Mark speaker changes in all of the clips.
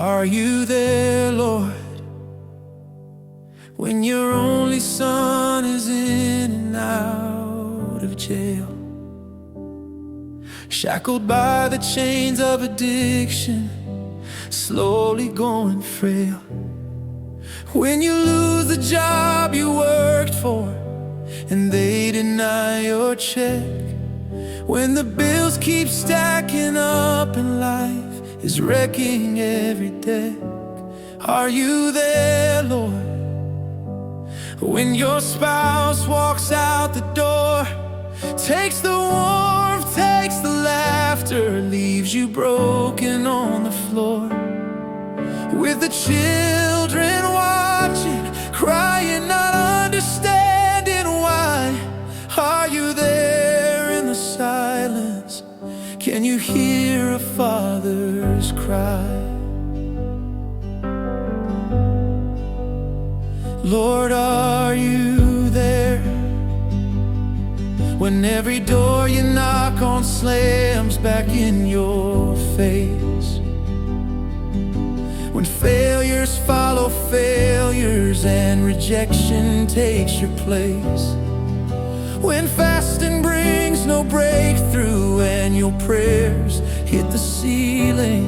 Speaker 1: Are you there, Lord, when your only son is in and out of jail, shackled by the chains of addiction, slowly going frail? When you lose the job you worked for and they deny your check, when the bills keep stacking up and life is wrecking every day. Are you there, Lord, when your spouse walks out the door, takes the warmth, takes the laughter, leaves you broken on the floor, with the children watching, crying, not understanding why? Are you there in the silence? Can you hear a father's cry? Lord, are you there when every door you knock on slams back in your face? When failures follow failures and rejection takes your place? When fasting brings no breakthrough and your prayers hit the ceiling?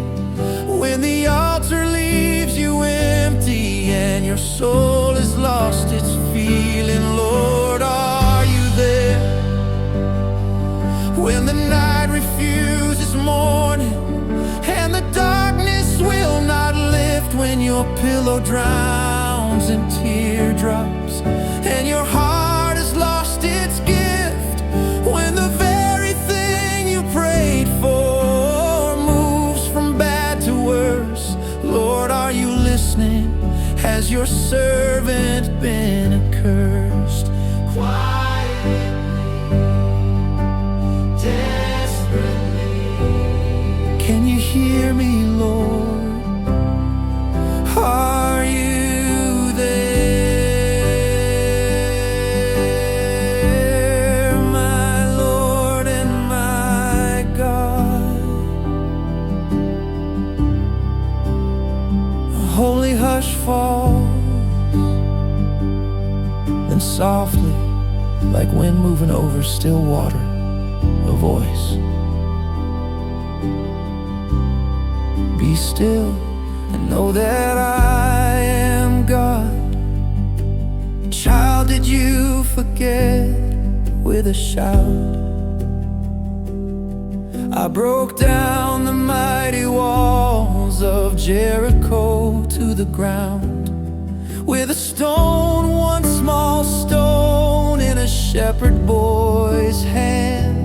Speaker 1: When the altar leaves you empty and your soul has lost its feeling? Lord, are you there when the night refuses morning and the darkness will not lift? When your pillow drowns in teardrops and your heart has lost its gift? When the very thing you prayed for moves from bad to worse? Lord, are you listening? Has your servant been accursed? Quietly, desperately, can you hear me, Lord? Are you there, my Lord and my God? A holy hush falls, then softly, like wind moving over still water, a voice: be still and know that I am God. Child, did you forget with a shout? I broke down the mighty walls of Jericho to the ground with a stone, one small stone in a shepherd boy's hand.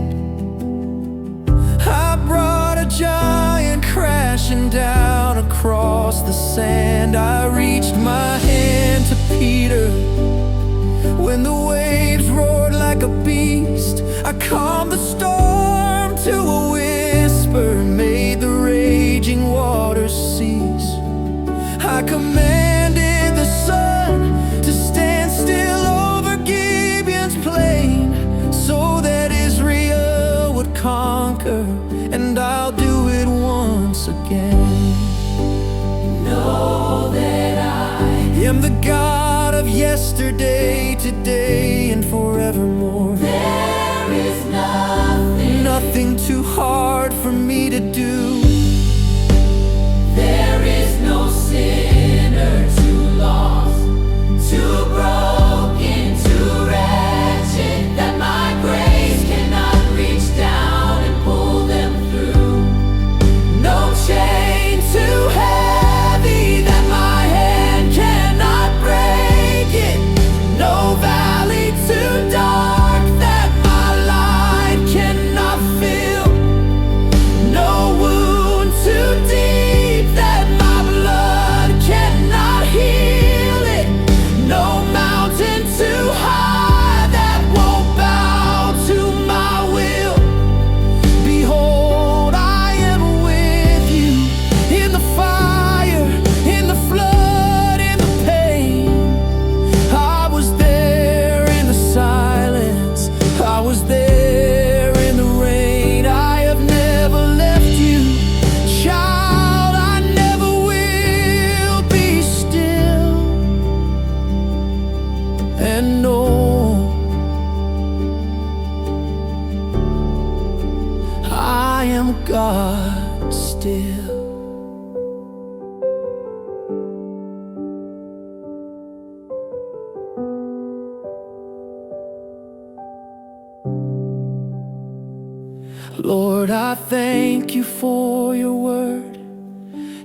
Speaker 1: I brought a giant crashing down across the sand. I reached my hand to Peter when the waves roared like a beast. I calmed the storm to a whisper, made the raging waters cease. I commanded the sun to stand still over Gibeon's plain, so that Israel would conquer, and I'll do it once again. Know that I am the God of yesterday, today, and forevermore. There is nothing too hard for me to do. There is no sinner too lost, too broken, too wretched, that my grace cannot reach down and pull them through. No chain too heavy that my hand cannot break it. No valley too dark that my light cannot fill. No wound Lord, I thank you for your word.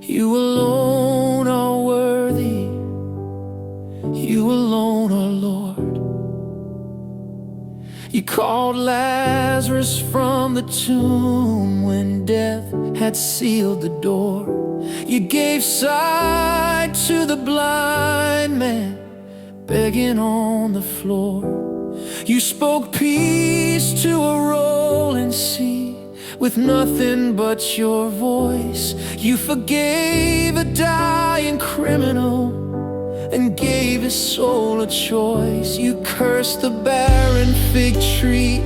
Speaker 1: You alone are worthy. You alone are Lord. You called Lazarus from the tomb when death had sealed the door. You gave sight to the blind man begging on the floor. You spoke peace to a rolling sea with nothing but your voice. You forgave a dying criminal and gave his soul a choice. You cursed the barren fig tree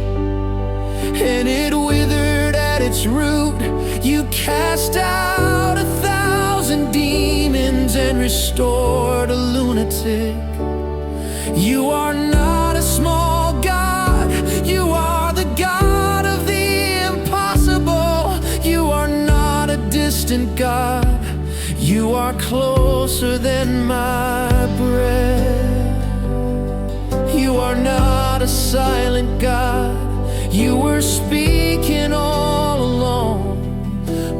Speaker 1: and it withered at its root. You cast out 1,000 demons and restored a lunatic. You are not a small God, you are the God of the impossible. You are not a distant God, you are closer than my breath. You are not a silent God, you were speaking all along.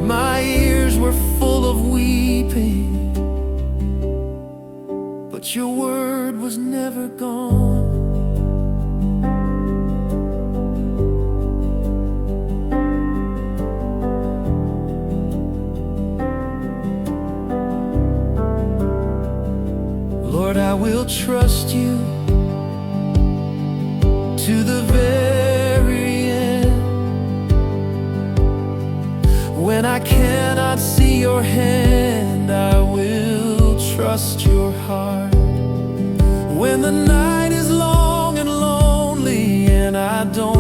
Speaker 1: My ears were full of weeping, but your word was never gone. Lord, I will trust you to the very end. When I cannot see your hand, I will trust your heart. When the night is long and lonely and I don't